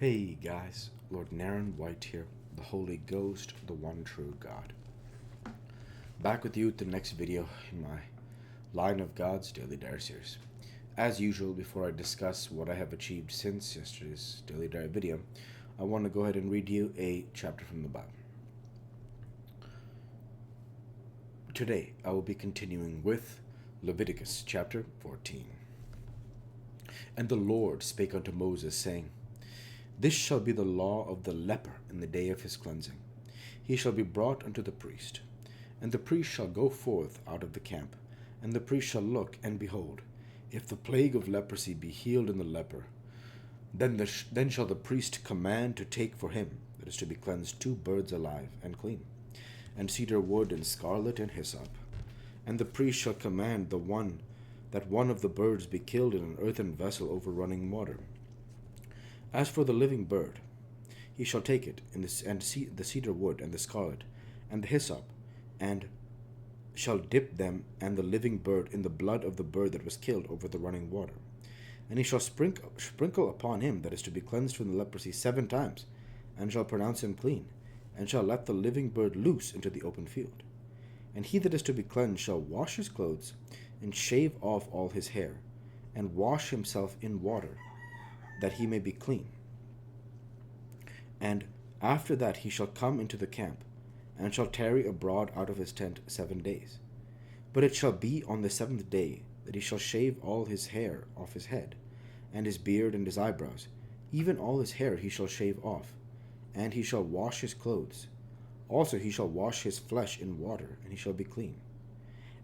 Hey guys, Lord Naren White here, the Holy Ghost, the one true God. Back with you with the next video in my Line of God's Daily Diary series. As usual, before I discuss what I have achieved since yesterday's Daily Diary video, I want to go ahead and read you a chapter from the Bible. Today, I will be continuing with Leviticus chapter 14. And the Lord spake unto Moses, saying, This shall be the law of the leper in the day of his cleansing. He shall be brought unto the priest. And the priest shall go forth out of the camp, and the priest shall look, and behold, if the plague of leprosy be healed in the leper, then shall the priest command to take for him that is to be cleansed 2 birds alive and clean, and cedar wood, and scarlet, and hyssop. And the priest shall command that one of the birds be killed in an earthen vessel over running water. As for the living bird, he shall take it and the cedar wood, and the scarlet, and the hyssop, and shall dip them and the living bird in the blood of the bird that was killed over the running water. And he shall sprinkle upon him that is to be cleansed from the leprosy 7 times, and shall pronounce him clean, and shall let the living bird loose into the open field. And he that is to be cleansed shall wash his clothes, and shave off all his hair, and wash himself in water, that he may be clean. And after that he shall come into the camp, and shall tarry abroad out of his tent 7 days. But it shall be on the 7th day that he shall shave all his hair off his head, and his beard and his eyebrows, even all his hair he shall shave off, and he shall wash his clothes. Also he shall wash his flesh in water, and he shall be clean.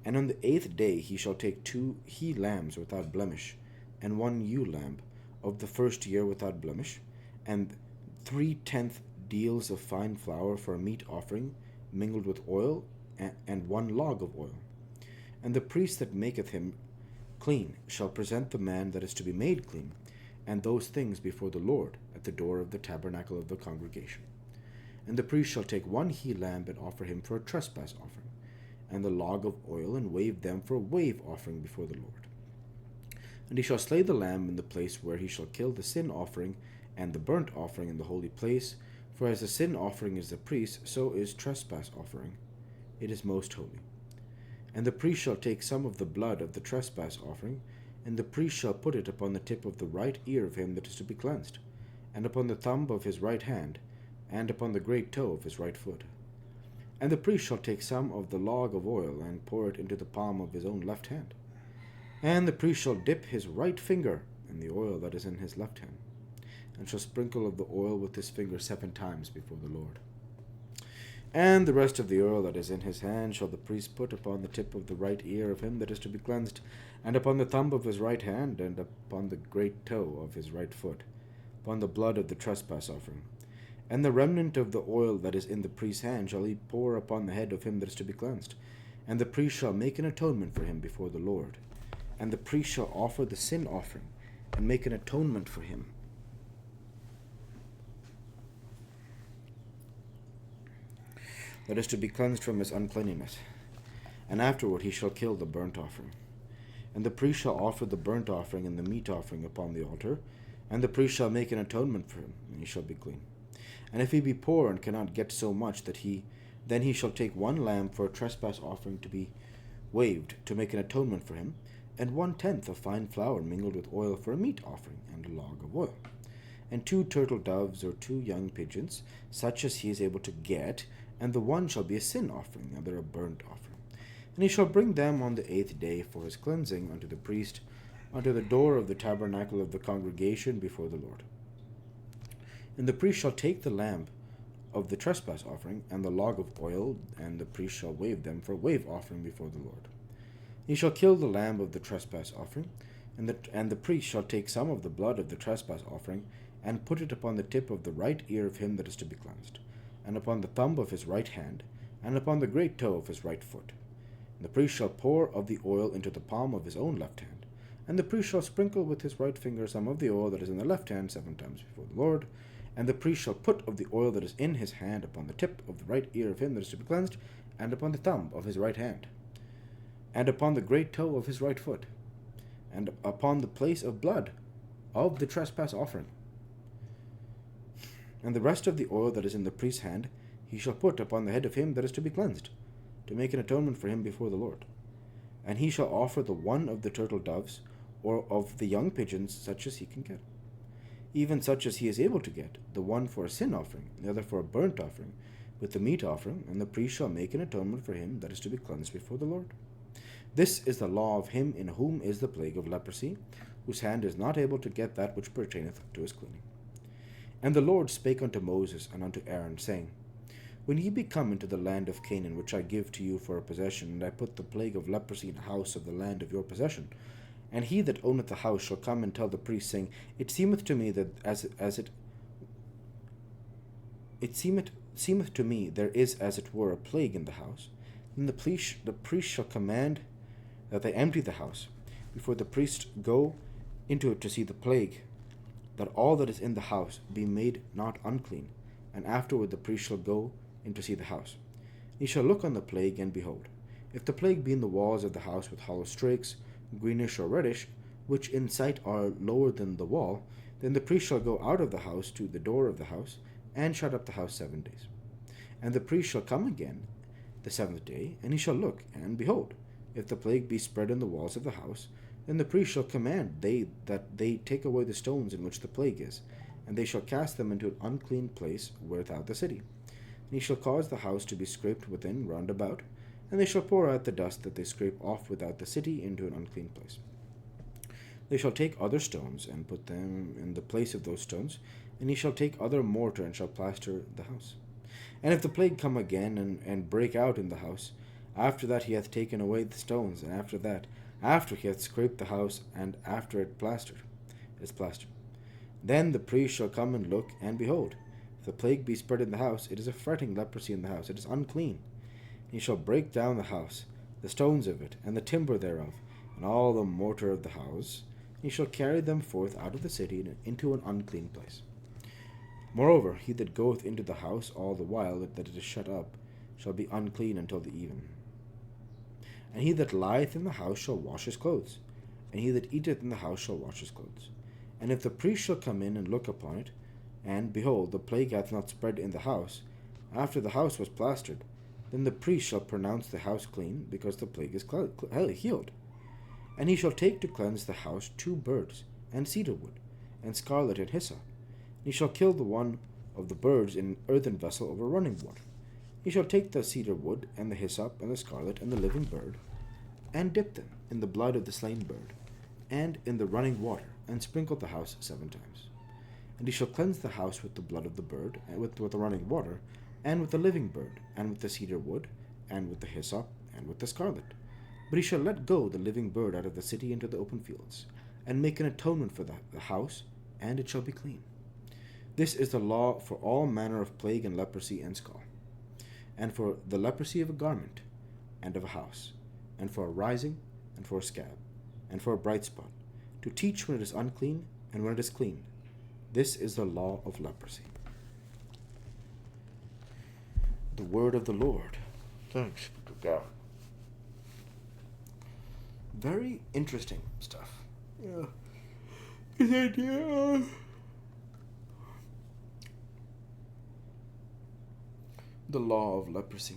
And on the 8th day he shall take 2 he-lambs without blemish, and 1 ewe lamb of the first year without blemish, and 3/10 deals of fine flour for a meat offering mingled with oil, and 1 log of oil. And the priest that maketh him clean shall present the man that is to be made clean, and those things before the Lord at the door of the tabernacle of the congregation. And the priest shall take 1 he-lamb and offer him for a trespass offering, and the log of oil, and wave them for a wave offering before the Lord. And he shall slay the lamb in the place where he shall kill the sin offering and the burnt offering in the holy place, for as the sin offering is the priest, so is trespass offering. It is most holy. And the priest shall take some of the blood of the trespass offering, and the priest shall put it upon the tip of the right ear of him that is to be cleansed, and upon the thumb of his right hand, and upon the great toe of his right foot. And the priest shall take some of the log of oil, and pour it into the palm of his own left hand. And the priest shall dip his right finger in the oil that is in his left hand, and shall sprinkle of the oil with his finger 7 times before the Lord. And the rest of the oil that is in his hand shall the priest put upon the tip of the right ear of him that is to be cleansed, and upon the thumb of his right hand, and upon the great toe of his right foot, upon the blood of the trespass offering. And the remnant of the oil that is in the priest's hand shall he pour upon the head of him that is to be cleansed, and the priest shall make an atonement for him before the Lord. And the priest shall offer the sin offering, and make an atonement for him. That is to be cleansed from his uncleanness. And afterward he shall kill the burnt offering. And the priest shall offer the burnt offering and the meat offering upon the altar, and the priest shall make an atonement for him, and he shall be clean. And if he be poor and cannot get so much, then he shall take 1 lamb for a trespass offering to be waved, to make an atonement for him, and 1/10 of fine flour mingled with oil for a meat offering, and a log of oil, and 2 turtle doves or 2 young pigeons, such as he is able to get, and the one shall be a sin offering, the other a burnt offering. And he shall bring them on the 8th day for his cleansing unto the priest, unto the door of the tabernacle of the congregation before the Lord. And the priest shall take the lamb of the trespass offering, and the log of oil, and the priest shall wave them for a wave offering before the Lord. He shall kill the lamb of the trespass offering, and the priest shall take some of the blood of the trespass offering, and put it upon the tip of the right ear of him that is to be cleansed, and upon the thumb of his right hand, and upon the great toe of his right foot. And the priest shall pour of the oil into the palm of his own left hand, and the priest shall sprinkle with his right finger some of the oil that is in the left hand 7 times before the Lord. And the priest shall put of the oil that is in his hand upon the tip of the right ear of him that is to be cleansed, and upon the thumb of his right hand, and upon the great toe of his right foot, and upon the place of blood of the trespass offering. And the rest of the oil that is in the priest's hand he shall put upon the head of him that is to be cleansed, to make an atonement for him before the Lord. And he shall offer the one of the turtle doves, or of the young pigeons, such as he can get, even such as he is able to get, the one for a sin offering, the other for a burnt offering, with the meat offering, and the priest shall make an atonement for him that is to be cleansed before the Lord. This is the law of him in whom is the plague of leprosy, whose hand is not able to get that which pertaineth to his cleaning. And the Lord spake unto Moses and unto Aaron, saying, When ye be come into the land of Canaan, which I give to you for a possession, and I put the plague of leprosy in the house of the land of your possession, and he that owneth the house shall come and tell the priest, saying, It seemeth to me that it seemeth to me there is as it were a plague in the house. Then the priest shall command that they empty the house, before the priest go into it to see the plague, that all that is in the house be made not unclean, and afterward the priest shall go in to see the house. He shall look on the plague, and behold, if the plague be in the walls of the house with hollow strakes, greenish or reddish, which in sight are lower than the wall, then the priest shall go out of the house to the door of the house, and shut up the house 7 days. And the priest shall come again the 7th day, and he shall look, and behold, if the plague be spread in the walls of the house, then the priest shall command that they take away the stones in which the plague is, and they shall cast them into an unclean place without the city. And he shall cause the house to be scraped within round about, and they shall pour out the dust that they scrape off without the city into an unclean place. They shall take other stones, and put them in the place of those stones, and he shall take other mortar, and shall plaster the house. And if the plague come again, and break out in the house, after that he hath taken away the stones, and after he hath scraped the house, and after it is plastered, then the priest shall come and look, and behold, if the plague be spread in the house, it is a fretting leprosy in the house, it is unclean. He shall break down the house, the stones of it, and the timber thereof, and all the mortar of the house, and he shall carry them forth out of the city into an unclean place. Moreover, he that goeth into the house all the while that it is shut up shall be unclean until the even. And he that lieth in the house shall wash his clothes, and he that eateth in the house shall wash his clothes. And if the priest shall come in and look upon it, and, behold, the plague hath not spread in the house, after the house was plastered, then the priest shall pronounce the house clean, because the plague is healed. And he shall take to cleanse the house 2 birds, and cedar wood, and scarlet and hyssop. And he shall kill the one of the birds in an earthen vessel over running water. He shall take the cedar wood, and the hyssop, and the scarlet, and the living bird, and dip them in the blood of the slain bird, and in the running water, and sprinkle the house 7 times. And he shall cleanse the house with the blood of the bird, and with the running water, and with the living bird, and with the cedar wood, and with the hyssop, and with the scarlet. But he shall let go the living bird out of the city into the open fields, and make an atonement for the house, and it shall be clean. This is the law for all manner of plague and leprosy and scall, and for the leprosy of a garment, and of a house, and for a rising, and for a scab, and for a bright spot, to teach when it is unclean, and when it is clean. This is the law of leprosy. The word of the Lord. Thanks to God. Very interesting stuff. Yeah. This idea of the law of leprosy,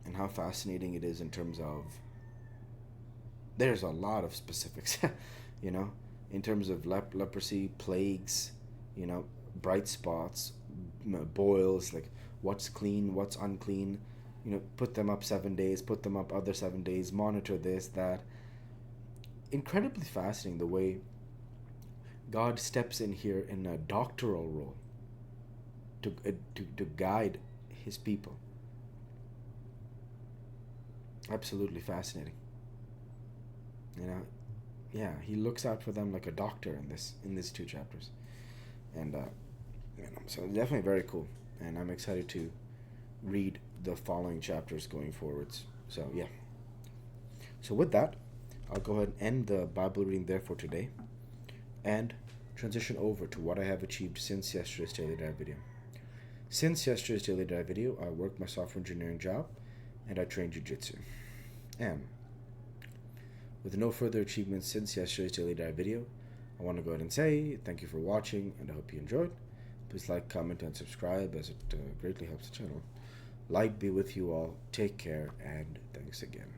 and how fascinating it is in terms of there's a lot of specifics, in terms of leprosy, plagues, bright spots, boils, like what's clean, what's unclean, put them up 7 days, put them up other 7 days, monitor this, that. Incredibly fascinating the way God steps in here in a doctoral role to guide his people. Absolutely fascinating. He looks out for them like a doctor in these 2 chapters, and so definitely very cool. And I'm excited to read the following chapters going forwards. So yeah. So with that, I'll go ahead and end the Bible reading there for today, and transition over to what I have achieved since yesterday's Daily Dive video. Since yesterday's Daily Dive video, I worked my software engineering job, and I trained jiu-jitsu. And with no further achievements since yesterday's Daily Dive video, I want to go ahead and say thank you for watching, and I hope you enjoyed. Please like, comment, and subscribe as it greatly helps the channel. Light be with you all. Take care, and thanks again.